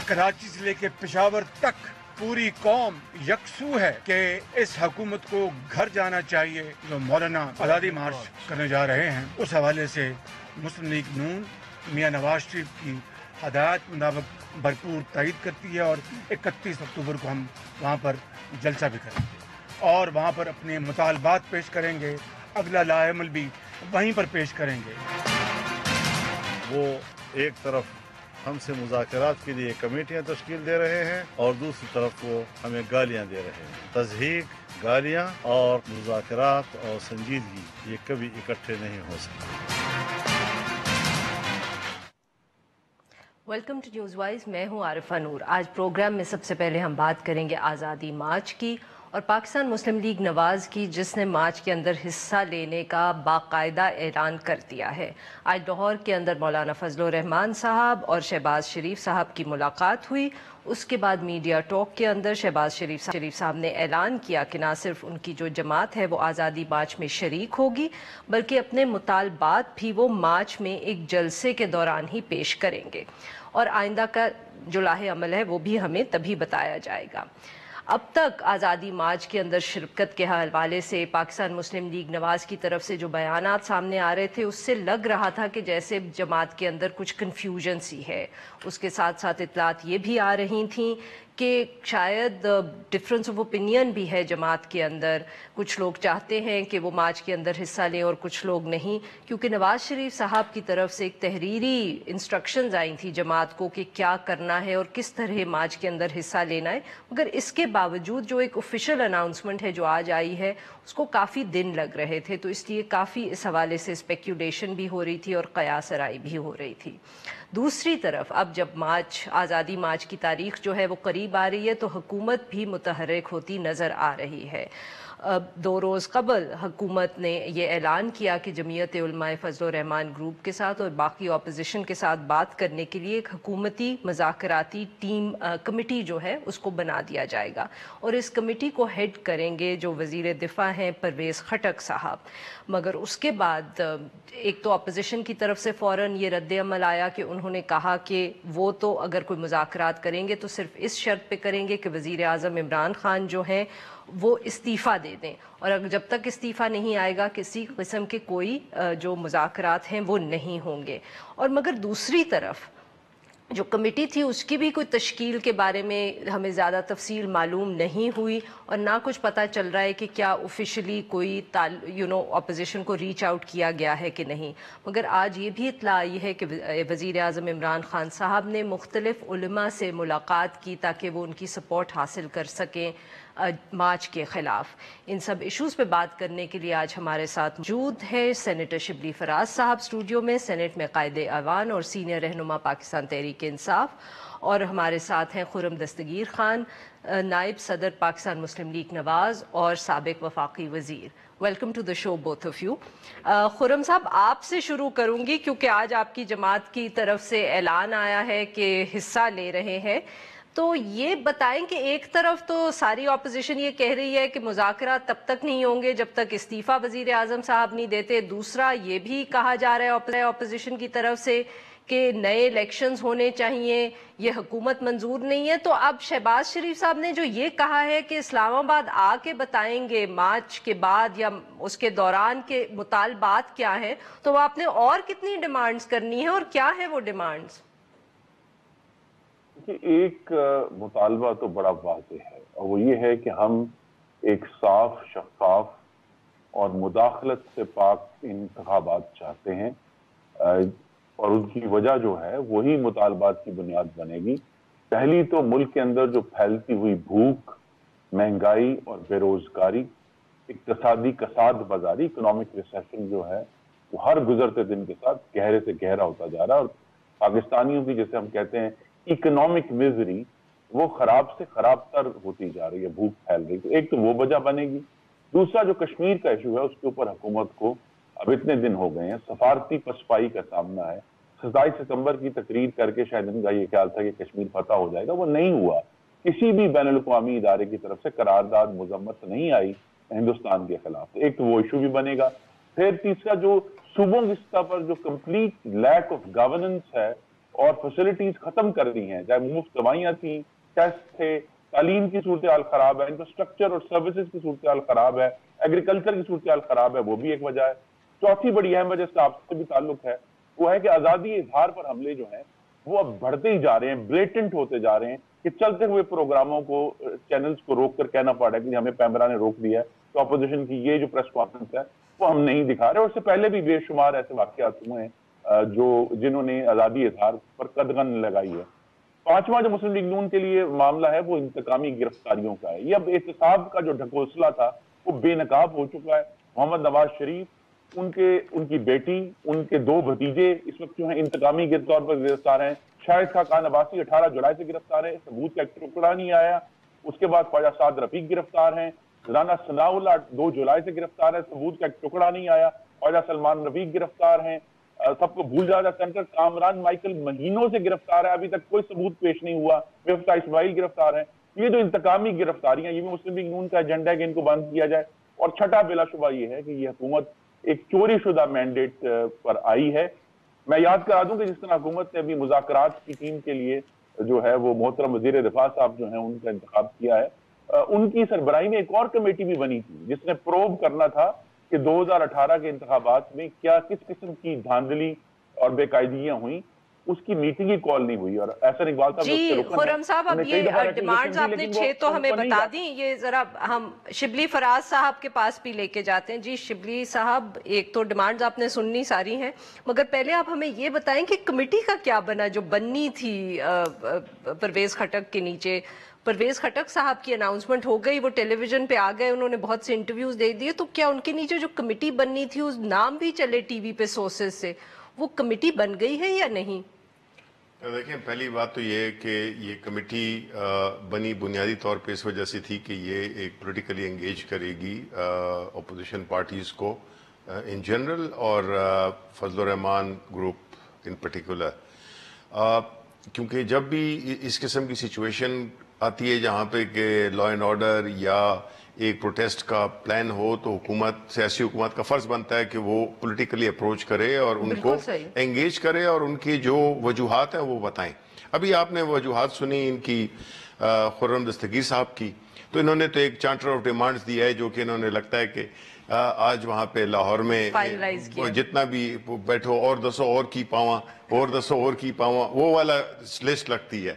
कराची से लेके पेशावर तक पूरी कौम यकसू है कि इस हुकूमत को घर जाना चाहिए। जो मौलाना आज़ादी मार्च करने जा रहे हैं, उस हवाले से मुस्लिम लीग नून मियां नवाज शरीफ की हदायत मुताबिक भरपूर तायद करती है और 31 अक्टूबर को हम वहाँ पर जलसा भी करेंगे और वहाँ पर अपने मुतालबात पेश करेंगे। अगला लाएमल भी वहीं पर पेश करेंगे। वो एक तरफ हमसे मुज़ाकरात के लिए कमेटियां तश्कील दे रहे हैं और दूसरी तरफ वो हमें गालियां दे रहे हैं। तज़हीक, गालियां और मुज़ाकरात और संजीदगी ये कभी इकट्ठे नहीं हो सकते। वेलकम टू न्यूज़ वाइज, मैं हूं आरिफा नूर। आज प्रोग्राम में सबसे पहले हम बात करेंगे आज़ादी मार्च की और पाकिस्तान मुस्लिम लीग नवाज़ की, जिसने मार्च के अंदर हिस्सा लेने का बाकायदा ऐलान कर दिया है। आज लाहौर के अंदर मौलाना फजल रहमान साहब और शहबाज शरीफ साहब की मुलाकात हुई। उसके बाद मीडिया टॉक के अंदर शहबाज शरीफ साहब ने ऐलान किया कि ना सिर्फ उनकी जो जमात है वो आज़ादी मार्च में शरीक होगी, बल्कि अपने मुतालबात भी वो मार्च में एक जलसे के दौरान ही पेश करेंगे और आइंदा का जो लाहे अमल है वो भी हमें तभी बताया जाएगा। अब तक आज़ादी मार्च के अंदर शिरकत के हवाले से पाकिस्तान मुस्लिम लीग नवाज़ की तरफ से जो बयानात सामने आ रहे थे, उससे लग रहा था कि जैसे जमात के अंदर कुछ कन्फ्यूजन सी है। उसके साथ साथ इतलात ये भी आ रही थी कि शायद डिफरेंस ऑफ ओपिनियन भी है जमात के अंदर। कुछ लोग चाहते हैं कि वो मार्च के अंदर हिस्सा लें और कुछ लोग नहीं, क्योंकि नवाज शरीफ साहब की तरफ से एक तहरीरी इंस्ट्रक्शंस आई थी जमात को कि क्या करना है और किस तरह मार्च के अंदर हिस्सा लेना है। मगर इसके बावजूद जो एक ऑफिशियल अनाउंसमेंट है जो आज आई है, उसको काफ़ी दिन लग रहे थे, तो इसलिए काफ़ी इस हवाले से स्पेक्यूलेशन भी हो रही थी और कयासराई भी हो रही थी। दूसरी तरफ अब जब मार्च, आज़ादी मार्च की तारीख जो है वो करीब आ रही है, तो हुकूमत भी मुतहर्रिक होती नज़र आ रही है। 2 रोज़ कबल हुकूमत ने ये ऐलान किया कि जमीयत उलमाए फजल रहमान ग्रुप के साथ और बाकी अपोजिशन के साथ बात करने के लिए एक हुकूमती मज़ाकराती टीम कमेटी जो है उसको बना दिया जाएगा और इस कमेटी को हेड करेंगे जो वज़ीर दिफा हैं परवेज़ खटक साहब। मगर उसके बाद एक तो अपोजिशन की तरफ से फ़ौरन ये रद्द अमल आया कि उन्होंने कहा कि वो तो अगर कोई मुज़ाकरात करेंगे तो सिर्फ इस शर्त पे करेंगे कि वज़ीर आज़म इमरान खान जो हैं वो इस्तीफ़ा दे दें, और अगर जब तक इस्तीफ़ा नहीं आएगा किसी किस्म के कोई जो मुज़ाकरात हैं वो नहीं होंगे। और मगर दूसरी तरफ जो कमेटी थी उसकी भी कोई तश्कील के बारे में हमें ज़्यादा तफसील मालूम नहीं हुई और ना कुछ पता चल रहा है कि क्या ऑफिशियली कोई अपोजिशन को रीच आउट किया गया है कि नहीं। मगर आज ये भी इत्तला आई है कि वज़ीर आज़म इमरान खान साहब ने मुख्तलिफ उलमा से मुलाकात की ताकि वो उनकी सपोर्ट हासिल कर सकें मार्च के ख़िलाफ़। इन सब इश्यूज़ पे बात करने के लिए आज हमारे साथ मौजूद है सेनेटर शिबली फराज साहब स्टूडियो में, सेनेट में कायदे अवान और सीनियर रहनुमा पाकिस्तान तहरीक इंसाफ, और हमारे साथ हैं खुर्रम दस्तगीर खान, नायब सदर पाकिस्तान मुस्लिम लीग नवाज़ और साबिक वफाकी वज़ीर। Welcome to the show both of you. Khurram साहब, आपसे शुरू करूँगी क्योंकि आज आपकी जमात की तरफ से ऐलान आया है कि हिस्सा ले रहे हैं। तो ये बताएं कि एक तरफ तो सारी अपोजिशन ये कह रही है कि मुज़ाकरात तब तक नहीं होंगे जब तक इस्तीफ़ा वज़ीर आज़म साहब नहीं देते। दूसरा ये भी कहा जा रहा है अपोजिशन की तरफ से कि नए इलेक्शंस होने चाहिए, ये हुकूमत मंजूर नहीं है। तो अब शहबाज शरीफ साहब ने जो ये कहा है कि इस्लामाबाद आके बताएंगे मार्च के बाद या उसके दौरान के मुतालबात क्या है, तो आपने और कितनी डिमांड्स करनी है और क्या है वो डिमांड्स? एक मुतालबा तो बड़ा वाज़ेह है और वो ये है कि हम एक साफ, शफाफ और मुदाखलत से पाक इंतखाबात चाहते हैं और उनकी वजह जो है वही मुतालबात की बुनियाद बनेगी। पहली तो मुल्क के अंदर जो फैलती हुई भूख, महंगाई और बेरोजगारी, इक्तसादी कसाद बाजारी, इकोनॉमिक रिसेशन जो है वो हर गुजरते दिन के साथ गहरे से गहरा होता जा रहा है और पाकिस्तानियों की, जैसे हम कहते हैं, इकोनॉमिक मिजरी वो खराब से खराब तर होती जा रही है, भूख फैल रही। तो एक तो वो वजह बनेगी। दूसरा जो कश्मीर का इशू है उसके ऊपर हुकूमत को अब इतने दिन हो गए हैं, सफारती पसपाई का सामना है। 27 सितंबर की तकरीर करके शायद इनका ये ख्याल था कि कश्मीर फतह हो जाएगा, वो नहीं हुआ। किसी भी बैनुल अक़वामी इदारे की तरफ से करारदाद मुजम्मत नहीं आई हिंदुस्तान के खिलाफ। एक तो वो इशू भी बनेगा। फिर तीसरा जो सूबों की सतह पर जो कंप्लीट लैक ऑफ गवर्नेंस है اور فیسلٹیز ختم کر دی ہیں، چاہے مفت دوائیاں تھیں، ٹیسٹ تھے، تعلیم کی صورتحال خراب ہے، انفراسٹرکچر اور سروسز کی صورتحال خراب ہے، ایگریکلچر کی صورتحال خراب ہے، وہ بھی ایک وجہ ہے۔ چوتھی بڑی اہم وجہ سے آپ سے بھی تعلق ہے، وہ ہے کہ آزادی اظہار پر حملے جو ہیں وہ اب بڑھتے ہی جا رہے ہیں، بلیٹنٹ ہوتے جا رہے ہیں، کہ چلتے ہوئے پروگراموں کو، چینلز کو روک کر کہنا پڑا ہے کہ ہمیں پیمرا نے روک دیا ہے، تو اپوزیشن کی یہ جو پریس کانفرنس ہے وہ ہم نہیں دکھا رہے۔ اور اس سے پہلے بھی بے شمار ایسے واقعات ہوئے ہیں جنہوں نے آزادی اظہار پر قدغن لگائی ہے۔ پانچواں جو مسلم لیگ نون کے لیے معاملہ ہے وہ انتقامی گرفتاریوں کا ہے۔ یہ اب احتساب کا جو ڈھکوسلا تھا وہ بے نقاب ہو چکا ہے۔ محمد نواز شریف، ان کی بیٹی، ان کے 2 بھتیجے اس وقت جو ہیں انتقامی کے طور پر گرفتار ہیں۔ شاہد خاقان عباسی 18 جولائی سے گرفتار ہے، ثبوت کا ایک ٹکڑا نہیں آیا۔ اس کے بعد خواجہ سعد رفیق گرفتار ہیں، رانا ثناء اللہ 2 جولائی سے گرفتار ہے، ثبوت کا ایک ٹکڑا نہیں آیا۔ خواجہ سلمان رفیق گرفتار ہیں۔ سب کو بھول جاتا سینٹر کامران مائیکل مہینوں سے گرفتار ہے، ابھی تک کوئی ثبوت پیش نہیں ہوا۔ مفتاح اسماعیل گرفتار ہیں۔ یہ جو انتقامی گرفتاریاں، یہ بھی مسلم لیگ نون کا ایجنڈا ہے کہ ان کو بند کیا جائے۔ اور چھٹا بلا شبہ یہ ہے کہ یہ حکومت ایک چوری شدہ مینڈیٹ پر آئی ہے۔ میں یاد کرا دوں کہ جس طرح حکومت نے ابھی مذاکرات کی ٹیم کے لیے جو ہے وہ محترم وزیر دفاع صاحب جو ہیں ان کا انتخاب کیا ہے، ان کی سربراہی میں ایک اور کمیٹی بھی بنی تھی جس نے پروب کرنا تھا کہ 2018 کے انتخابات میں کیا کس قسم کی دھاندلی اور بے قاعدگیاں ہوئیں، اس کی میٹنگ ہی کال نہیں ہوئی۔ اور احسن اقبال صاحب جی خرم صاحب، اب یہ ڈیمانڈز آپ نے 6 تو ہمیں بتا دیں، یہ ذرا ہم شبلی فراز صاحب کے پاس بھی لے کے جاتے ہیں۔ جی شبلی صاحب، ایک تو ڈیمانڈز آپ نے سننی ساری ہیں، مگر پہلے آپ ہمیں یہ بتائیں کہ کمیٹی کا کیا بنا جو بننی تھی پرویز خٹک کے نیچے؟ پرویز خٹک صاحب کی اناؤنسمنٹ ہو گئی، وہ ٹیلی ویژن پہ آ گئے، انہوں نے بہت سے انٹرویوز دے دیے، تو کیا ان کے نیچے جو کمیٹی بننی تھی، اس نام بھی چلے ٹی وی پہ سورسز سے، وہ کمیٹی بن گئی ہے یا نہیں؟ دیکھیں، پہلی بات تو یہ ہے کہ یہ کمیٹی بنی بنیادی طور پہ اس وجہ سے تھی کہ یہ ایک پولیٹیکلی انگیج کرے گی اپوزیشن پارٹیز کو ان جنرل اور فضل الرحمان گروپ ان پرٹیکولر، کیونکہ جب بھی اس قسم کی سچویشن آتی ہے جہاں پہ کہ لا اینڈ آرڈر یا ایک پروٹیسٹ کا پلان ہو، تو حکومت، سیاسی حکومت کا فرض بنتا ہے کہ وہ پولیٹیکلی اپروچ کرے اور ان کو انگیج کرے اور ان کی جو وجوہات ہیں وہ بتائیں۔ ابھی آپ نے وجوہات سنی ان کی خرم دستگیر صاحب کی، تو انہوں نے تو ایک چارٹر آف ڈیمانڈز دیا ہے جو کہ انہوں نے لگتا ہے کہ آج وہاں پہ لاہور میں جتنا بھی بیٹھو اور 10 اور کی پاواں اور 10 اور کی پاواں، وہ والا لسٹ لگتی ہے،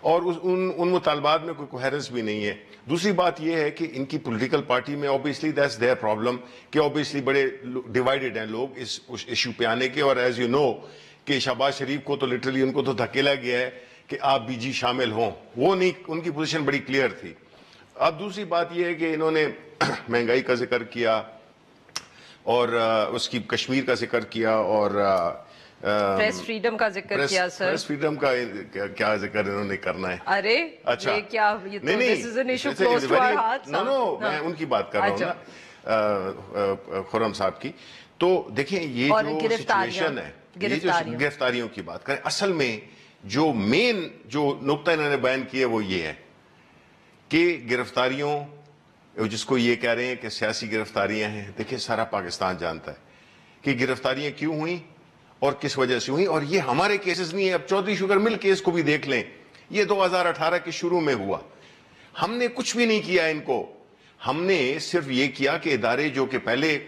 اور ان مطالبات میں کوئی کوہیرنس بھی نہیں ہے۔ دوسری بات یہ ہے کہ ان کی پولیٹیکل پارٹی میں obviously that's their problem کہ obviously بڑے ڈیوائیڈڈ ہیں لوگ اس ایشو پہ آنے کے، اور ایز یو نو کہ شہباز شریف کو تو لٹرلی ان کو تو دھکیلا گیا ہے کہ آپ بی جی شامل ہوں، وہ نہیں، ان کی پوزیشن بڑی کلیئر تھی۔ اب دوسری بات یہ ہے کہ انہوں نے مہنگائی کا ذکر کیا اور اس کی کشمیر کا ذکر کیا اور پریس فریڈم کا ذکر کیا۔ سر پریس فریڈم کا کیا ذکر انہوں نے کرنا ہے؟ ارے اچھا یہ کیا، یہ تو this is an issue close to our hearts۔ نو میں ان کی بات کر رہا ہوں نا، خرم صاحب کی۔ تو دیکھیں یہ جو سچویشن ہے، یہ جو گرفتاریوں کی بات کریں، اصل میں جو مین جو نقطہ انہوں نے بیان کیا وہ یہ ہے کہ گرفتاریوں، جس کو یہ کہہ رہے ہیں کہ سیاسی گرفتاریاں ہیں، دیکھیں سارا پاکستان جانتا ہے کہ گرفتاریاں کیوں ہوئیں اور کس وجہ سے ہوئی، اور یہ ہمارے کیسز نہیں ہے۔ اب چودھری شوگر مل کیس کو بھی دیکھ لیں، یہ 2018 کے شروع میں ہوا، ہم نے کچھ بھی نہیں کیا ان کو، ہم نے صرف یہ کیا کہ ادارے جو کہ پہلے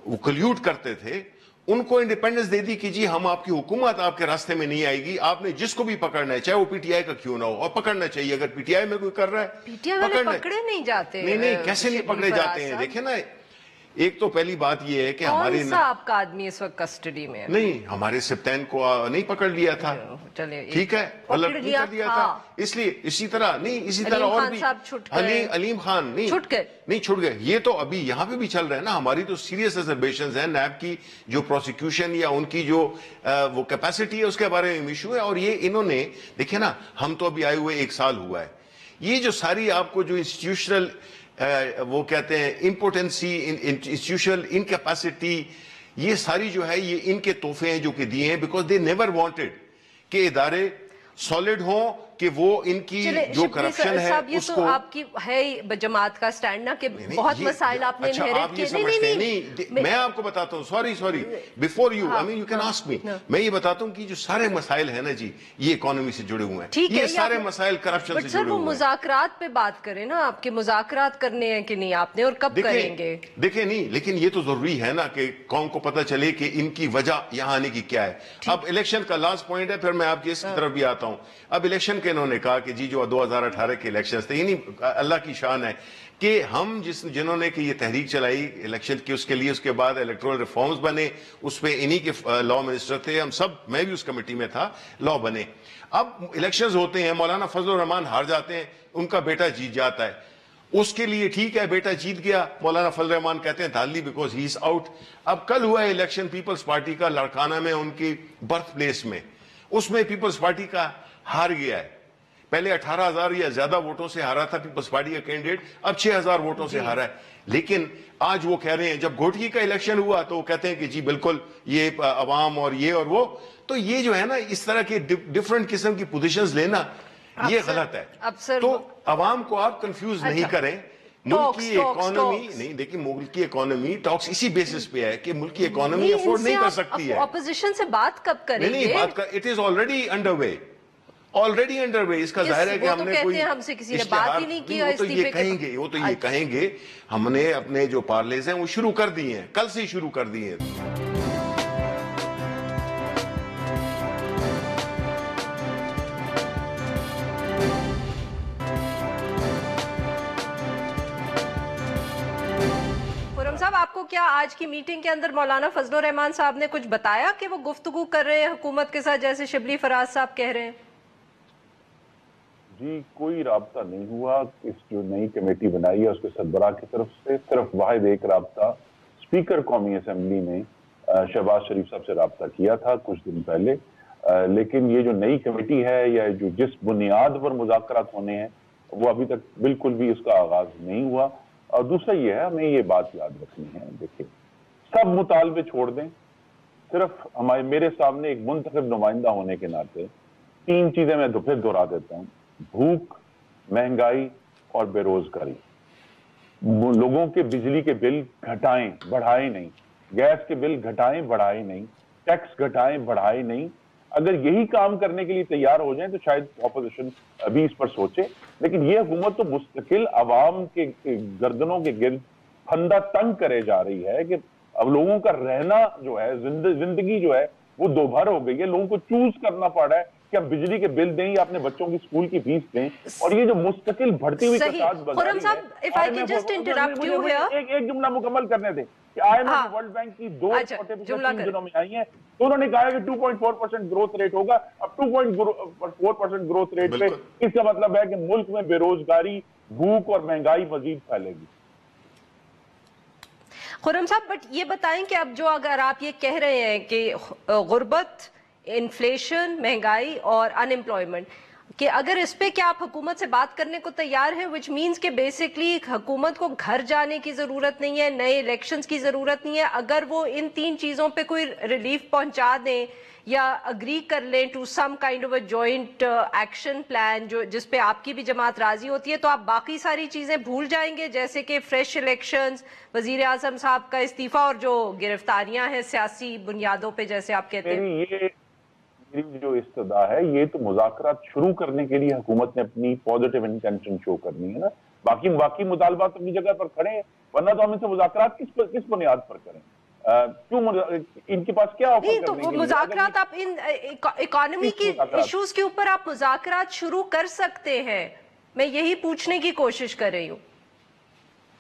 وہ کلیوٹ کرتے تھے ان کو انڈیپینڈنس دے دی کہ جی ہم آپ کی حکومت آپ کے راستے میں نہیں آئے گی، آپ نے جس کو بھی پکڑنا ہے چاہے وہ پی ٹی آئی کا کیوں نہ ہو، اور پکڑنا چاہیے، اگر پی ٹی آئی میں کوئی کر رہا ہے پی ٹی آئی پکڑے نہیں جاتے۔ نہیں کیسے نہیں پکڑے جاتے ہیں؟ دیکھیں نا، ایک تو پہلی بات یہ ہے کہ ہمارے کون سا آپ کا آدمی اس وقت کسٹڈی میں ہے؟ نہیں، ہمارے سپتین کو نہیں پکڑ لیا تھا، ٹھیک ہے، پکڑ لیا تھا، اس لیے اسی طرح نہیں، اسی طرح اور بھی علیم خان نہیں چھٹ گئے، یہ تو ابھی یہاں پہ بھی چل رہا ہے نا۔ ہماری تو سیریس ریزرویشنز ہیں، نیب کی جو پروسیکیوشن یا ان کی جو وہ کیپیسٹی ہے اس کے بارے میں ایشو ہے، اور یہ انہوں نے دیکھیں نا، ہم تو ابھی آئے ہوئے 1 سال ہوا ہے، یہ جو ساری آپ کو جو انسٹیٹیوشنل وہ کہتے ہیں امپورٹنسی، انسٹیٹیوشنل انکیپیسٹی، یہ ساری جو ہے یہ ان کے تحفے ہیں جو کہ دیے ہیں، بیکاز دے نیور وانٹڈ کہ ادارے سالڈ ہوں، कि वो इनकी जो करप्शन है उसको, तो आपकी है जमात का स्टैंड ना कि बहुत मसाइल आपने आप ये समझते हैं? नहीं, मैं आपको बताता हूँ, sorry before you, I mean you can ask me, मैं ये बताता हूँ कि जो सारे मसाइल है ना जी, ये इकोनॉमी से जुड़े हुए हैं, ये सारे मसाइल करप्शन से जुड़े हुए हैं। वो मुज़ाकरात पे बात करें ना, आपके मुज़ाकरात करने हैं कि नहीं आपने, और कब करेंगे? देखिए नहीं, लेकिन ये तो जरूरी है ना कि कौन को पता चले कि इनकी वजह यहाँ आने की क्या है। अब इलेक्शन का लास्ट पॉइंट है, फिर मैं आपकी इसकी तरफ भी आता हूँ। अब इलेक्शन के इन्होंने कहा कि जी जो 2018 के इलेक्शन थे, यानी अल्लाह की शान है कि हम जिन्होंने कि ये तहरीक चलाई इलेक्शन की, उसके लिए उसके बाद इलेक्टोरल रिफॉर्म्स बने, उस पे इन्हीं के लॉ मिनिस्टर थे हम सब, मैं भी उस कमेटी में था, लॉ बने। अब इलेक्शंस होते हैं, मौलाना फजल रहमान हार जाते हैं, उनका बेटा जीत जाता है, उसके लिए ठीक है, बेटा जीत गया, मौलाना फजल रहमान कहते हैं धाली बिकॉज ही इज आउट। अब कल हुआ है इलेक्शन पीपल्स पार्टी का लड़काना में, उनकी बर्थ प्लेस में, उसमें पीपल्स पार्टी का हार गया है। पहले 18,000 या ज्यादा वोटों से हारा था पीपल्स पार्टी का कैंडिडेट, अब 6,000 वोटों से हारा है। लेकिन आज वो कह रहे हैं, जब घोटकी का इलेक्शन हुआ तो वो कहते हैं कि जी बिल्कुल ये अवाम और ये और वो, तो ये जो है ना इस तरह के डिफरेंट किस्म की पोजीशंस लेना ये गलत है। तो अवाम को आप कंफ्यूज नहीं करें। मुल्क की इकोनॉमी नहीं, देखिए मुल्क की इकोनॉमी टॉक्स इसी बेसिस पे है कि मुल्क की इकोनॉमी अफोर्ड नहीं कर सकती है। ऑपोजिशन से बात कब करेंगे? नहीं, बात कर, इट इज ऑलरेडी अंडरवे, इसका जाहिर है कि हमने कोई हमसे किसी ने बात ही नहीं की। वो तो ये कहेंगे हमने अपने जो पार्लेज हैं वो शुरू कर दिए हैं, कल से ही शुरू कर दिए हैं। साहब, आपको क्या आज की मीटिंग के अंदर मौलाना फजल रहमान साहब ने कुछ बताया कि वो गुफ्तगू कर रहे हैं हुकूमत के साथ, जैसे शिबली फराज साहब कह रहे हैं? जी, कोई राब्ता नहीं हुआ। इस जो नई कमेटी बनाई है उसके सरबराह की तरफ से सिर्फ वाहिद एक राब्ता स्पीकर कौमी असम्बली ने शहबाज शरीफ साहब से राब्ता किया था कुछ दिन पहले। लेकिन ये जो नई कमेटी है या जो जिस बुनियाद पर मुज़ाकरात होने हैं वो अभी तक बिल्कुल भी उसका आगाज नहीं हुआ। और दूसरा ये है, हमें ये बात याद रखनी है, देखिए सब मुतालबे छोड़ दें, सिर्फ मेरे सामने एक मुंतखब नुमाइंदा होने के नाते 3 चीजें मैं फिर दोहरा देता हूँ। भूख, महंगाई और बेरोजगारी। लोगों के बिजली के बिल घटाएं बढ़ाएं नहीं, गैस के बिल घटाएं बढ़ाएं नहीं, टैक्स घटाएं बढ़ाएं नहीं। अगर यही काम करने के लिए तैयार हो जाएं तो शायद ऑपोजिशन अभी इस पर सोचे। लेकिन ये हुकूमत तो मुस्तकिल अवाम के गर्दनों के गिर्द फंदा तंग करे जा रही है कि अब लोगों का रहना जो है, जिंदगी जो है वो दोभर हो गई है। लोगों को चूज करना पड़ रहा है कि अब बिजली के बिल दें या अपने बच्चों की स्कूल की फीस दें। और ये जो मुस्तकिल बढ़ती हुई एक जुमला मुकम्मल करने दें कि IMF वर्ल्ड बैंक की 2 दिनों में आई है तो उन्होंने कहा कि 2.4% ग्रोथ रेट होगा। अब 2.4% ग्रोथ रेट पे इसका मतलब है कि मुल्क में बेरोजगारी, भूख और महंगाई मजीद फैलेगी। खुर्रम साहब, बट ये बताएं कि अब जो अगर आप ये कह रहे हैं कि गुर्बत, इन्फ्लेशन, महंगाई और अनएम्प्लॉयमेंट, कि अगर इस पे क्या आप हुकूमत से बात करने को तैयार हैं? विच मीन्स कि बेसिकली हुकूमत को घर जाने की जरूरत नहीं है, नए इलेक्शंस की जरूरत नहीं है। अगर वो इन 3 चीजों पे कोई रिलीफ पहुंचा दें या अग्री कर लें to some kind of a joint action plan जो जिस पे आपकी भी जमात राजी होती है, तो आप बाकी सारी चीजें भूल जाएंगे, जैसे कि फ्रेश इलेक्शंस, वजीर आजम साहब का इस्तीफा और जो गिरफ्तारियां हैं सियासी बुनियादों पे, जैसे आप कहते हैं। ये मेरी जो इस्तदा है, ये तो मुज़ाकरात शुरू करने के लिए हुकूमत ने अपनी पॉजिटिव इंटेंशन शो करनी है ना। बाकी मुतालबात अपनी जगह पर खड़े हैं, वरना तो हम इनसे मुज़ाकरात किस बुनियाद पर करें? क्यों इनके पास क्या ऑफर नहीं, तो मुज़ाकरात आप इन इकोनॉमी की इश्यूज के ऊपर आप मुज़ाकरात शुरू कर सकते हैं। मैं यही पूछने की कोशिश कर रही हूँ।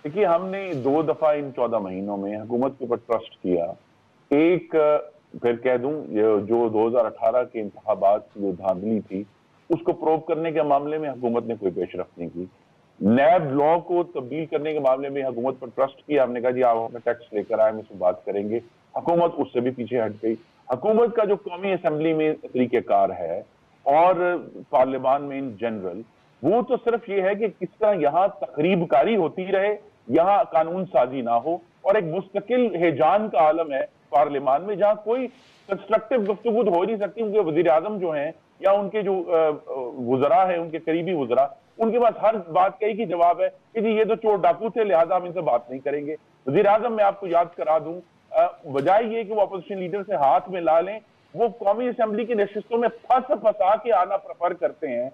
देखिए, हमने 2 दफा इन 14 महीनों में हुकूमत के ऊपर ट्रस्ट किया। एक फिर कह दूं, जो 2018 के इंतखाबात की जो धांधली थी उसको प्रोव करने के मामले में हुकूमत ने कोई पेशरफ्त नहीं की। नैब लॉ को तब्दील करने के मामले में हुकूमत पर ट्रस्ट किया। हमने कहा जी आप अपना टैक्स लेकर आए, हम इसमें बात करेंगे। हुकूमत उससे भी पीछे हट गई। हुकूमत का जो कौमी असम्बली में तरीक़ेकार है और पार्लियामान में इन जनरल, वो तो सिर्फ ये है कि किस तरह यहाँ तकरीबकारी होती रहे, यहाँ कानून साजी ना हो, और एक मुस्तकिल हेजान का आलम है पार्लियामान में, जहां कोई कंस्ट्रक्टिव गुफ्तगू हो नहीं सकती, क्योंकि वजीर आजम जो हैं या उनके जो वुज़रा है, उनके करीबी वुज़रा, उनके पास हर बात का एक ही जवाब है कि जी ये तो चोर डाकू थे, लिहाजा हम इनसे बात नहीं करेंगे। वज़ीर आज़म, मैं आपको याद करा दूं, बजाय ये कि वो अपोजिशन लीडर से हाथ में ला लें, वो कौमी असेंबली की नशिस्तों में फंसा के आना प्रेफर करते हैं।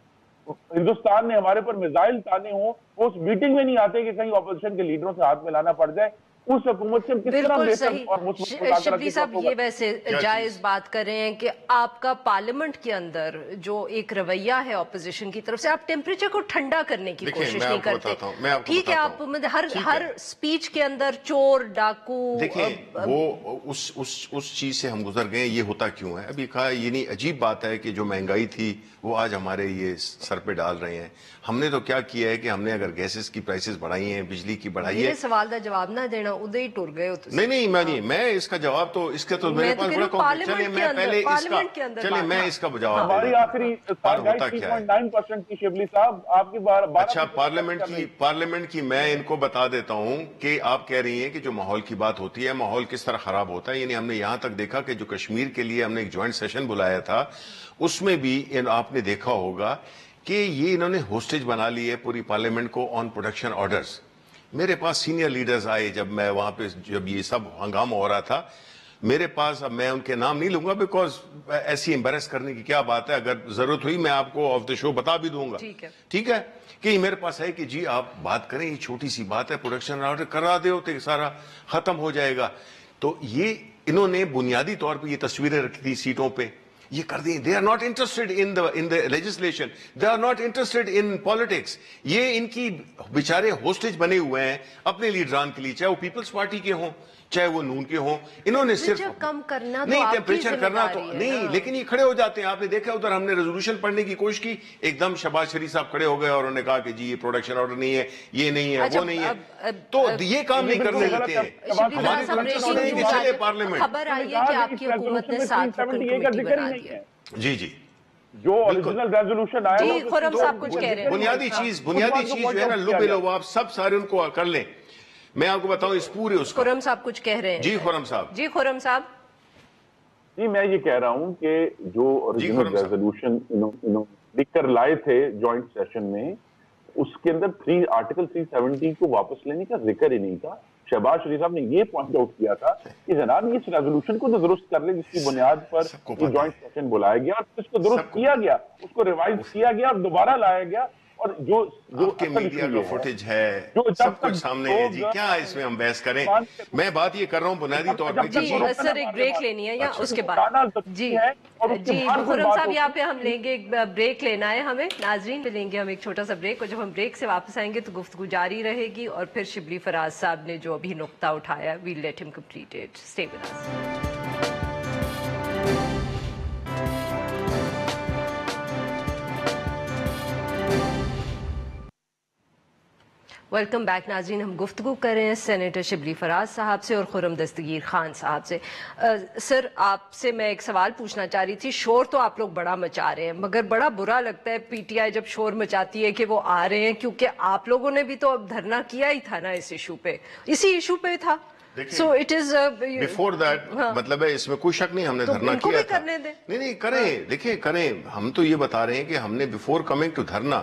हिंदुस्तान ने हमारे पर मिसाइल ताने हो, वो उस मीटिंग में नहीं आते कि कहीं अपोजिशन के लीडरों से हाथ में लाना पड़ जाए। उस हुकूमत से किस तरह बेहतर और मुस्बत शिबली साहब, ये वैसे जायज बात कर रहे हैं कि आपका पार्लियामेंट के अंदर जो एक रवैया है ऑपोजिशन की तरफ से, आप टेम्परेचर को ठंडा करने की कोशिश नहीं करते। ठीक है, आप हर स्पीच के अंदर चोर डाकू, देखिए वो उस चीज से हम गुजर गए। ये होता क्यों है? अभी कहा, ये नहीं अजीब बात है कि जो महंगाई थी वो आज हमारे ये सर पे डाल रहे हैं। हमने तो क्या किया है कि हमने अगर गैसेस की प्राइसेस बढ़ाई हैं, बिजली की बढ़ाई है। सवाल का जवाब ना देना, उधर ही टुर गए हो। नहीं, मैं इसका जवाब तो इसके तो मेरे पास बड़ा कॉम्प्लेक्स। चलिए मैं पहले इसका जवाब हमारी आखिरी 3.9% की शिबली साहब आपकी बार अच्छा पार्लियामेंट की मैं इनको बता देता हूं कि आप कह रही हैं कि जो माहौल की बात होती है, माहौल किस तरह खराब होता है। यानी हमने यहां तक देखा कि जो कश्मीर के लिए हमने एक ज्वाइंट सेशन बुलाया था, उसमें भी आपने देखा होगा कि ये इन्होंने होस्टेज बना ली है पूरी पार्लियामेंट को ऑन प्रोडक्शन ऑर्डर्स। मेरे पास सीनियर लीडर्स आए जब मैं वहां पे, जब ये सब हंगामा हो रहा था मेरे पास, अब मैं उनके नाम नहीं लूंगा बिकॉज ऐसी एम्बेरस करने की क्या बात है। अगर जरूरत हुई मैं आपको ऑफ द शो बता भी दूंगा, ठीक है कि मेरे पास है कि जी आप बात करें, ये छोटी सी बात है, प्रोडक्शन ऑर्डर करा दे तो सारा खत्म हो जाएगा। तो ये इन्होंने बुनियादी तौर पर ये तस्वीरें रखी थी सीटों पे, ये कर दी। They are not interested in the legislation, they are not interested in politics. ये इनकी बेचारे होस्टेज बने हुए हैं अपने लीडरान के लिए, चाहे वो पीपल्स पार्टी के हों चाहे वो नून के हों। इन्होंने सिर्फ कम करना नहीं, टेम्परेचर करना तो नहीं, लेकिन ये खड़े हो जाते हैं। आपने देखा उधर हमने रेजोल्यूशन पढ़ने की कोशिश की, एकदम शहबाज शरीफ साहब खड़े हो गए और उन्होंने कहा कि जी ये प्रोडक्शन ऑर्डर नहीं है, ये नहीं है, वो नहीं है। तो ये काम नहीं करने देते हैं हमारे पार्लियामेंट। खबर आई है कि आपकी हुकूमत ने 7 कमेटी बना दी है। जी जो ओरिजिनल रेजोल्यूशन आया, जी खुर्रम साहब कुछ कह रहे हैं। बुनियादी चीज जो है ना, लुबे आप सब सारे उनको कर लें। मैं आपको बताऊं इस पूरे उसको। खुर्रम साहब कुछ कह रहे हैं। जी खुर्रम साहब। जी मैं ये कह रहा हूं कि जो ओरिजिनल रेजोल्यूशन लिख कर लाए थे ज्वाइंट सेशन में, उसके अंदर आर्टिकल 370 को वापस लेने का जिक्र ही नहीं था। शहबाज शरीफ साहब ने ये पॉइंट आउट किया था कि जनाब इस रेजोल्यूशन को तो दुरुस्त कर ले जिसकी बुनियाद पर ये ज्वाइंट सेशन बुलाया गया, और उसको दुरुस्त किया गया, उसको रिवाइज किया गया और दोबारा लाया गया। और जो मीडिया का फुटेज है, सब कुछ सामने है जी, क्या इसमें हम बहस करें। मैं बात ये कर रहा हूँ बुनियादी तौर पर। जी सर एक ब्रेक लेनी है या उसके बाद जी खुर्रम साहब यहाँ पे हम लेंगे एक ब्रेक लेना है हमें, नाजरीन लेंगे हम एक छोटा सा ब्रेक, और जब हम ब्रेक से वापस आएंगे तो गुफ्तगू जारी रहेगी और फिर शिबली फराज साहब ने जो अभी नुक्ता उठाया, we'll let him complete it. Stay with us. Welcome back नाज़रीन, हम गुफ्तगू कर रहे हैं सेनेटर शिबली फराज साहब से और खुर्रम दस्तगीर खान साहब से। सर आपसे मैं एक सवाल पूछना चाह रही थी। शोर तो आप लोग बड़ा मचा रहे हैं, मगर बड़ा बुरा लगता है पीटीआई जब शोर मचाती है कि वो आ रहे हैं, क्योंकि आप लोगों ने भी तो अब धरना किया ही था ना इस इशू पे, इसी इशू पे था। So it is before that, मतलब है इसमें कोई शक नहीं, हमने तो धरना किया था। नहीं करें, देखिए करें। हम तो ये बता रहे हैं कि हमने बिफोर कमिंग टू धरना,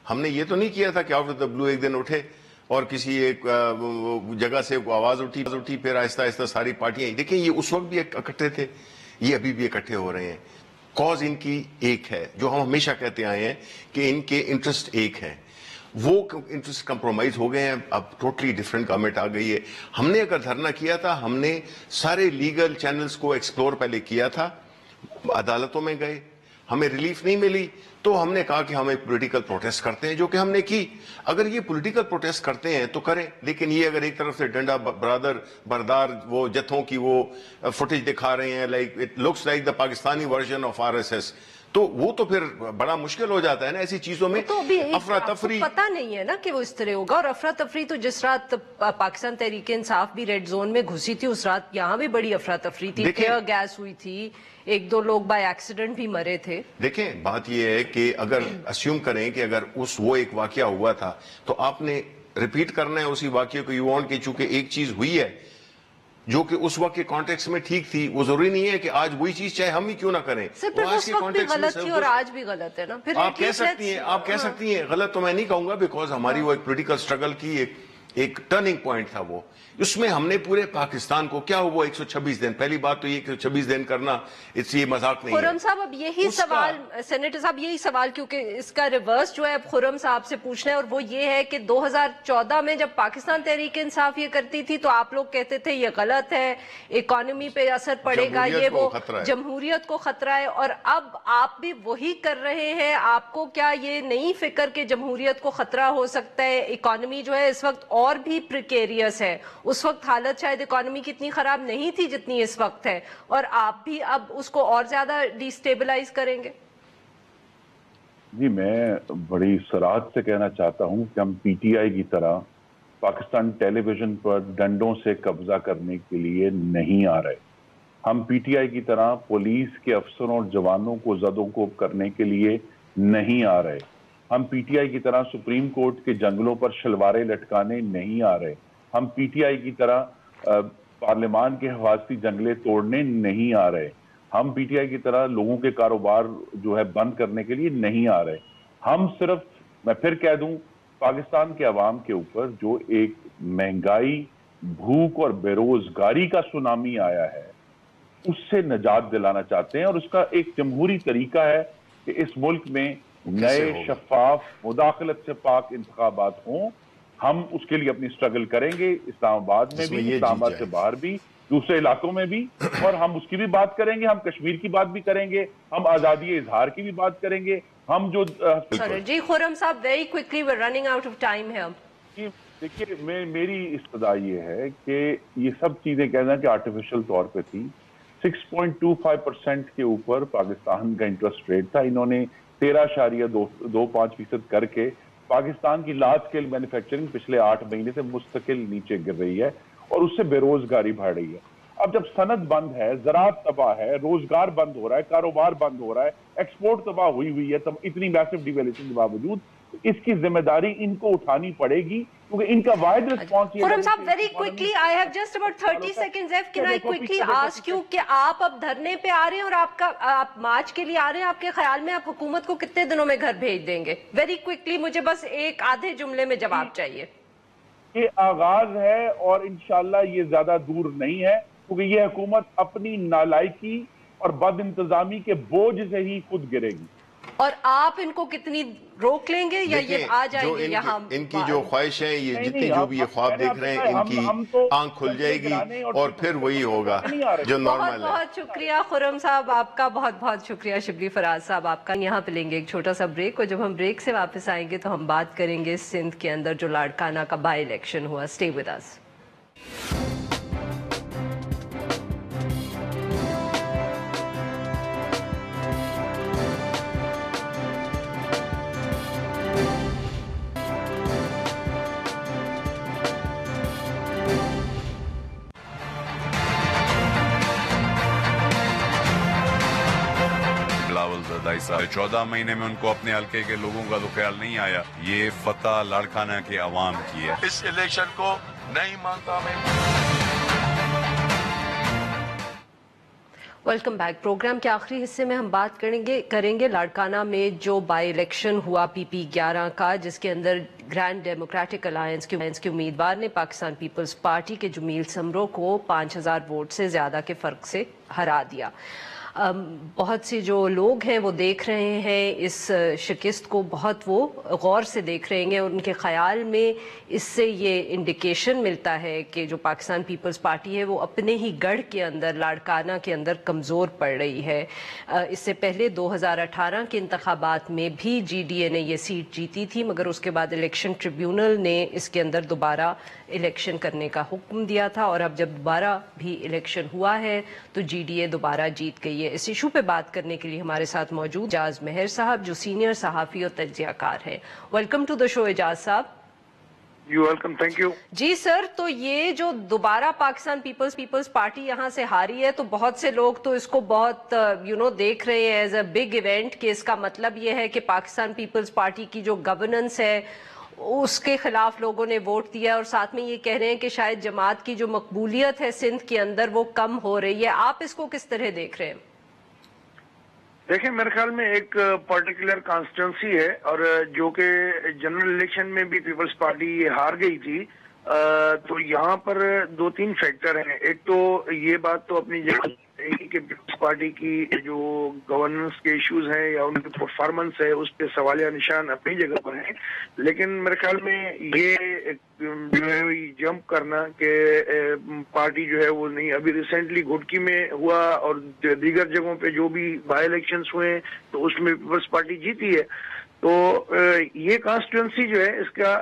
हमने ये तो नहीं किया था कि आउट ऑफ द ब्लू एक दिन उठे और किसी एक जगह से आवाज उठी फिर आहिस्ता आहिस्ता सारी पार्टियां। देखिए ये उस वक्त भी इकट्ठे थे, ये अभी भी इकट्ठे हो रहे हैं। कॉज इनकी एक है, जो हम हमेशा कहते आए हैं कि इनके इंटरेस्ट एक है। वो इंटरेस्ट कंप्रोमाइज हो गए हैं, अब टोटली डिफरेंट गवर्नमेंट आ गई है। हमने अगर धरना किया था, हमने सारे लीगल चैनल्स को एक्सप्लोर पहले किया था, अदालतों में गए, हमें रिलीफ नहीं मिली, तो हमने कहा कि हम एक पॉलिटिकल प्रोटेस्ट करते हैं, जो कि हमने की। अगर ये पॉलिटिकल प्रोटेस्ट करते हैं तो करें, लेकिन ये अगर एक तरफ से डंडा बरदार वो जत्थों की वो फुटेज दिखा रहे हैं, like it looks like the Pakistani version of RSS, तो वो तो फिर बड़ा मुश्किल हो जाता है ना ऐसी चीजों में। तो अफरा तफरी पता नहीं है ना कि वो इस तरह होगा। और अफरा तफरी तो जिस रात पाकिस्तान तहरीक इंसाफ भी रेड जोन में घुसी थी, उस रात यहाँ भी बड़ी अफरा तफरी थी, टीयर गैस हुई थी, 1-2 लोग बाय एक्सीडेंट भी मरे थे। देखें बात यह है कि अगर अस्यूम करें कि अगर वो एक वाकया हुआ था तो आपने रिपीट करना है उसी वाकये को। यू वांट कि चूंकि एक चीज हुई है جو کہ اس وقت کے کانٹیکس میں ٹھیک تھی، وہ ضروری نہیں ہے کہ آج وہی چیز چاہے ہم ہی کیوں نہ کریں. سر پھر اس وقت بھی غلط تھی اور آج بھی غلط ہے نا. پھر آپ کہہ سکتی ہیں غلط تو میں نہیں کہوں گا، بیکاز ہماری وہ ایک پولیٹیکل اسٹرگل کی ایک ٹرننگ پوائنٹ تھا. وہ اس میں ہم نے پورے پاکستان کو کیا ہوا 126 دن. پہلی بات تو یہ کہ 26 دن کرنا یہ مذاق نہیں ہے. خرم صاحب اب یہی سوال سینیٹر صاحب یہی سوال کیونکہ اس کا ریورس جو ہے اب خرم صاحب سے پوچھنا ہے، اور وہ یہ ہے کہ 2014 میں جب پاکستان تحریک انصاف یہ کرتی تھی تو آپ لوگ کہتے تھے یہ غلط ہے، اکانومی پہ اثر پڑے گا، یہ وہ جمہوریت کو خطرہ ہے، اور اب آپ بھی وہی کر رہے ہیں. آپ کو کیا یہ نہیں فکر کہ جمہوریت کو خطرہ ہو سکتا ہے؟ اکانومی جو ہے اس وقت اور بھی پریکیریس ہے. اس وقت حالت شاید اکانومی کی اتنی خراب نہیں تھی جتنی اس وقت ہے، اور آپ بھی اب اس کو اور زیادہ ڈی سٹیبلائز کریں گے. جی میں بڑی صراحت سے کہنا چاہتا ہوں کہ ہم پی ٹی آئی کی طرح پاکستان ٹیلی ویژن پر ڈنڈوں سے قبضہ کرنے کے لیے نہیں آ رہے. ہم پی ٹی آئی کی طرح پولیس کے افسروں اور جوانوں کو زد و کوب کرنے کے لیے نہیں آ رہے. ہم پی ٹی آئی کی طرح سپریم کورٹ کے جنگلوں پر شلواریں لٹکانے نہیں آ رہے. ہم پی ٹی آئی کی طرح پارلیمان کے حفاظتی جنگلے توڑنے نہیں آ رہے. ہم پی ٹی آئی کی طرح لوگوں کے کاروبار جو ہے بند کرنے کے لیے نہیں آ رہے. ہم صرف میں پھر کہہ دوں پاکستان کے عوام کے اوپر جو ایک مہنگائی، بھوک اور بے روزگاری کا سونامی آیا ہے اس سے نجات دلانا چاہتے ہیں، اور اس کا ایک جمہوری طریقہ ہے کہ اس ملک میں نئے شفاف مداخلت سے پاک انتخابات ہوں. ہم اس کے لیے اپنی سٹرگل کریں گے، اسلام آباد میں بھی، اسلام آباد سے باہر بھی، دوسرے علاقوں میں بھی، اور ہم اس کی بھی بات کریں گے، ہم کشمیر کی بات بھی کریں گے، ہم آزادی اظہار کی بھی بات کریں گے. ہم جو جی خرم صاحب very quickly we running out of time ہے. دیکھیے میری استدعا یہ ہے کہ یہ سب چیزیں کہنا کہ آرٹیفیشل طور پہ تھی. 6.25% کے اوپر پاکستان کا انٹرسٹ ریٹ تھا. انہوں نے 13.25% کر کے پاکستان کی لارج اسکیل مینوفیکچرنگ پچھلے 8 مہینے سے مستقل نیچے گر رہی ہے، اور اس سے بے روزگاری بڑھ رہی ہے. اب جب صنعت بند ہے، زراعت تباہ ہے، روزگار بند ہو رہا ہے، کاروبار بند ہو رہا ہے، ایکسپورٹ تباہ ہوئی ہے اتنی میسو ڈیویلیشن کے باوجود، اس کی ذمہ داری ان کو اٹھانی پڑے گی کیونکہ ان کا واحد ریسپانس یہ ہے. خرم صاحب very quickly I have just about 30 seconds left. Can I quickly ask you کہ آپ اب دھرنے پہ آ رہے ہیں اور آپ مارچ کے لیے آ رہے ہیں، آپ کے خیال میں آپ حکومت کو کتنے دنوں میں گھر بھیج دیں گے؟ ویری کوئکلی مجھے بس ایک آدھے جملے میں جواب چاہیے. یہ آغاز ہے اور انشاءاللہ یہ زیادہ دور نہیں ہے، کیونکہ یہ حکومت اپنی نالائکی اور بد انتظامی کے بوجھ سے ہی خود گرے گی. اور آپ ان کو کتنی روک لیں گے یا یہ آ جائیں گے یہاں؟ ان کی جو خواہش ہے، یہ جتنی جو بھی یہ خواب دیکھ رہے ہیں، ان کی آنکھ کھل جائے گی اور پھر وہی ہوگا جو نارمل ہے. بہت شکریہ خرم صاحب آپ کا، بہت بہت شکریہ شبلی فراز صاحب آپ کا. یہاں پہ لیں گے ایک چھوٹا سا بریک، اور جب ہم بریک سے واپس آئیں گے تو ہم بات کریں گے سندھ کے اندر جو لاڑکانہ کا بائی الیکشن ہوا. Stay with us. زردائی صاحب 14 مہینے میں ان کو اپنے حلقے کے لوگوں کا تو خیال نہیں آیا. یہ فتح لاڑکانہ کے عوام کی ہے. اس الیکشن کو نہیں مانتا میں. Welcome back. پروگرام کے آخری حصے میں ہم بات کریں گے لاڑکانہ میں جو بائی الیکشن ہوا PP11 کا، جس کے اندر گرینڈ ڈیموکریٹک الائنس کے امیدوار نے پاکستان پیپلز پارٹی کے جمیل سمرو کو 5000 ووٹ سے زیادہ کے فرق سے ہرا دیا. بہت سے جو لوگ ہیں وہ دیکھ رہے ہیں اس شکست کو، بہت وہ غور سے دیکھ رہے ہیں. ان کے خیال میں اس سے یہ انڈیکیشن ملتا ہے کہ جو پاکستان پیپلز پارٹی ہے وہ اپنے ہی گڑھ کے اندر، لاڑکانہ کے اندر کمزور پڑ رہی ہے. اس سے پہلے 2018 کے انتخابات میں بھی GDA نے یہ سیٹ جیتی تھی، مگر اس کے بعد الیکشن ٹریبیونل نے اس کے اندر دوبارہ الیکشن کرنے کا حکم دیا تھا، اور اب جب دوبارہ بھی الیکشن ہوا ہے تو GDA دوبارہ جیت گئی ہے. اس ایشو پہ بات کرنے کے لیے ہمارے ساتھ موجود اعجاز مہر صاحب جو سینئر صحافی اور تجزیہ کار ہیں. Welcome to the show Ejaz صاحب. You welcome, thank you. जी सर, तो ये जो दोबारा पाकिस्तान पीपल्स पार्टी यहाँ से हारी है, तो बहुत से लोग तो इसको बहुत देख रहे हैं एज अ बिग इवेंट कि इसका मतलब ये है कि पाकिस्तान पीपल्स पार्टी की जो गवर्नेंस है उसके खिलाफ लोगों ने वोट दिया, और साथ में ये कह रहे हैं कि शायद जमात की जो मकबूलियत है सिंध के अंदर वो कम हो रही है। आप इसको किस तरह देख रहे हैं? देखिए, मेरे ख्याल में एक पर्टिकुलर कॉन्स्टिट्यूंसी है और जो कि जनरल इलेक्शन में भी पीपल्स पार्टी हार गई थी, तो यहाँ पर 2-3 फैक्टर हैं। एक तो ये बात तो अपनी जगह कि पीपल्स पार्टी की जो गवर्नेंस के इश्यूज हैं या उनकी परफॉर्मेंस है उस पर सवालिया निशान अपनी जगह पर है, लेकिन मेरे ख्याल में ये जो है जंप करना कि पार्टी जो है वो नहीं, अभी रिसेंटली घुटकी में हुआ और दीगर जगहों पे जो भी बाई इलेक्शंस हुए तो उसमें पीपल्स पार्टी जीती है। तो ये कॉन्स्टिट्यूंसी जो है इसका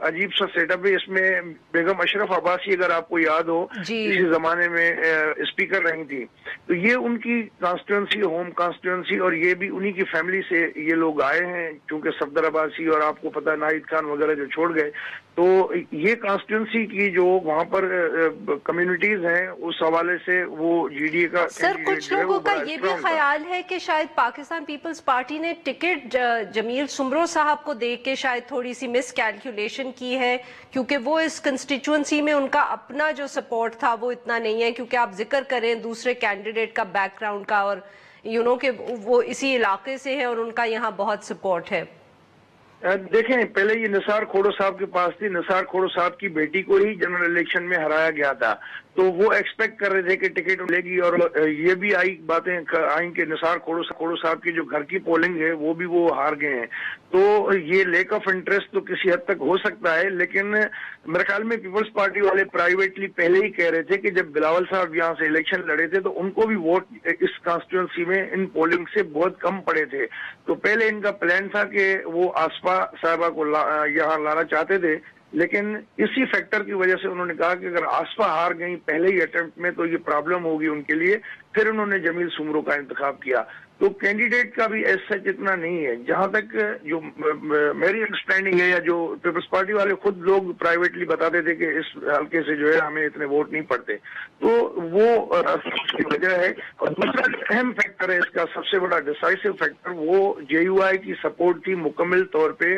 अजीब सा सेटअप है। इसमें बेगम अशरफ अब्बासी, अगर आपको याद हो, इसी जमाने में स्पीकर रही थी, तो ये उनकी कॉन्स्टिट्यूंसी, होम कॉन्स्टिट्यूंसी, और ये भी उन्हीं की फैमिली से ये लोग आए हैं, क्योंकि सफदर अब्बासी और आपको पता नाहिद खान वगैरह जो छोड़ गए, तो ये कॉन्स्टिट्यूंसी की जो वहां पर कम्युनिटीज हैं उस हवाले से वो जीडीए का सर, कुछ लोगों का ये भी ख्याल है कि शायद पाकिस्तान पीपल्स पार्टी ने टिकट जमील सुमरो साहब को देख के शायद थोड़ी सी मिस कैलकुलेशन की है, क्योंकि वो इस कंस्टिट्यूंसी में उनका अपना जो सपोर्ट था वो इतना नहीं है, क्योंकि आप जिक्र करें दूसरे कैंडिडेट का बैकग्राउंड का और कि वो इसी इलाके से है और उनका यहाँ बहुत सपोर्ट है। देखें, पहले ये निसार खोड़ो साहब के पास थी, निसार खोड़ो साहब की बेटी को ही जनरल इलेक्शन में हराया गया था, तो वो एक्सपेक्ट कर रहे थे कि टिकट मिलेगी, और ये भी बातें आई कि निसार खोड़ो साहब की जो घर की पोलिंग है वो भी वो हार गए हैं। तो ये लैक ऑफ इंटरेस्ट तो किसी हद तक हो सकता है, लेकिन मेरे ख्याल में पीपल्स पार्टी वाले प्राइवेटली पहले ही कह रहे थे कि जब बिलावल साहब यहाँ से इलेक्शन लड़े थे तो उनको भी वोट इस कॉन्स्टिट्यूंसी में इन पोलिंग से बहुत कम पड़े थे, तो पहले इनका प्लान था कि वो आसपा साहिबा को यहाँ लाना चाहते थे, लेकिन इसी फैक्टर की वजह से उन्होंने कहा कि अगर आसपा हार गई पहले ही अटेम्प्ट में तो ये प्रॉब्लम होगी उनके लिए, फिर उन्होंने जमील सुमरो का इंतखाब किया। तो कैंडिडेट का भी ऐसा इतना नहीं है, जहां तक जो मेरी अंडरस्टैंडिंग है, या जो पीपल्स पार्टी वाले खुद लोग प्राइवेटली बताते थे कि इस हल्के से जो है हमें इतने वोट नहीं पड़ते, तो वो वजह है। और दूसरा अहम फैक्टर है इसका, सबसे बड़ा डिसाइसिव फैक्टर, वो जेयूआई की सपोर्ट थी मुकम्मल तौर पे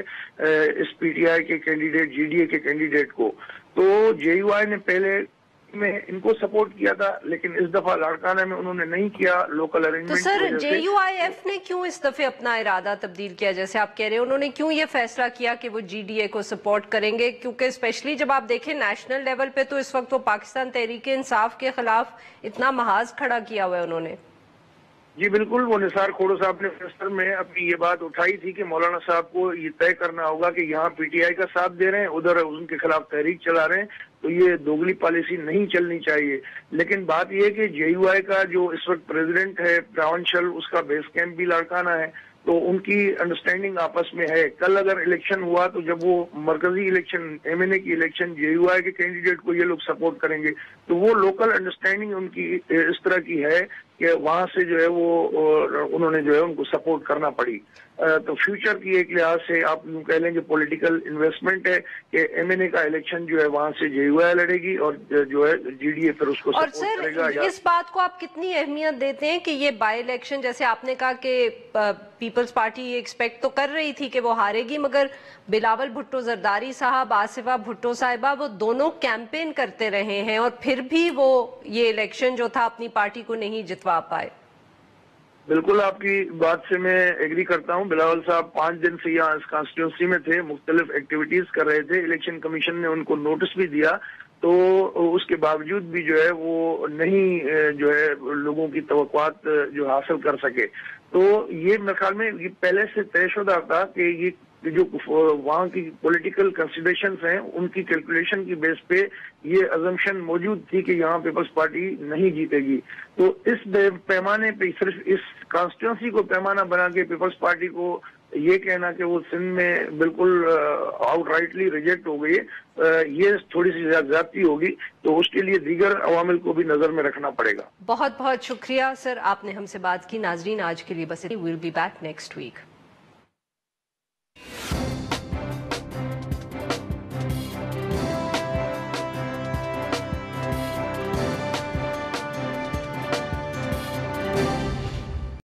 इस पीटीआई के कैंडिडेट, जीडीए के कैंडिडेट को। तो जेयूआई ने पहले में इनको सपोर्ट किया था, लेकिन इस दफा लाड़काना में उन्होंने नहीं किया लोकल अरेंजमेंट। तो सर, जेयूआईएफ ने क्यों इस दफे अपना इरादा तब्दील किया, जैसे आप कह रहे हैं, उन्होंने क्यों ये फैसला किया कि वो जीडीए को सपोर्ट करेंगे? क्योंकि स्पेशली जब आप देखें नेशनल लेवल पे तो इस वक्त वो पाकिस्तान तहरीक इंसाफ के खिलाफ इतना महाज खड़ा किया हुआ है उन्होंने। जी बिल्कुल, वो निसार खोड़ो साहब ने मिनिस्टर में अपनी ये बात उठाई थी कि मौलाना साहब को ये तय करना होगा कि यहाँ पीटीआई का साथ दे रहे हैं, उधर उनके खिलाफ तहरीक चला रहे हैं, तो ये दोगली पॉलिसी नहीं चलनी चाहिए। लेकिन बात ये है कि जेयूआई का जो इस वक्त प्रेसिडेंट है प्रावंशल, उसका बेस कैंप भी लाड़काना है, तो उनकी अंडरस्टैंडिंग आपस में है। कल अगर इलेक्शन हुआ तो जब वो मरकजी इलेक्शन, एमएनए की इलेक्शन, जेयूआई के कैंडिडेट को ये लोग सपोर्ट करेंगे, तो वो लोकल अंडरस्टैंडिंग उनकी इस तरह की है कि वहां से जो है वो उन्होंने जो है उनको सपोर्ट करना पड़ी। तो फ्यूचर की एक लिहाज से आप यूं कह लेंगे पॉलिटिकल इन्वेस्टमेंट है कि एमएनए का इलेक्शन जो है वहां से जेयूआई लड़ेगी और जो है जीडीए फिर उसको और सपोर्ट करेगा। सर, इस बात को आप कितनी अहमियत देते हैं कि ये बाई इलेक्शन, जैसे आपने कहा कि पीपल्स पार्टी ये एक्सपेक्ट तो कर रही थी कि वो हारेगी, मगर बिलावल भुट्टो जरदारी साहब, आसिफा भुट्टो साहिबा, वो दोनों कैंपेन करते रहे हैं और फिर भी वो ये इलेक्शन जो था अपनी पार्टी को नहीं जितवा पाए। बिल्कुल, आपकी बात से मैं एग्री करता हूं। बिलावल साहब 5 दिन से यहाँ इस कॉन्स्टिट्यूंसी में थे, मुख्तलिफ एक्टिविटीज कर रहे थे, इलेक्शन कमीशन ने उनको नोटिस भी दिया, तो उसके बावजूद भी जो है वो नहीं जो है लोगों की तवक्कुआत जो हासिल कर सके। तो ये मेरे ख्याल में ये पहले से तयशुदा था कि ये जो वहाँ की पॉलिटिकल कंसिडरेशंस हैं उनकी कैलकुलेशन की बेस पे ये अजम्पशन मौजूद थी कि यहाँ पीपल्स पार्टी नहीं जीतेगी। तो इस पैमाने पे, सिर्फ इस कॉन्स्टिट्यूंसी को पैमाना बना के पीपल्स पार्टी को ये कहना कि वो सिंध में बिल्कुल आउटराइटली रिजेक्ट हो गई, ये थोड़ी सी ज्यादती होगी, तो उसके लिए दीगर अवामिल को भी नजर में रखना पड़ेगा। बहुत बहुत शुक्रिया सर, आपने हमसे बात की। नाजरीन, आज के लिए बस, will be back next week.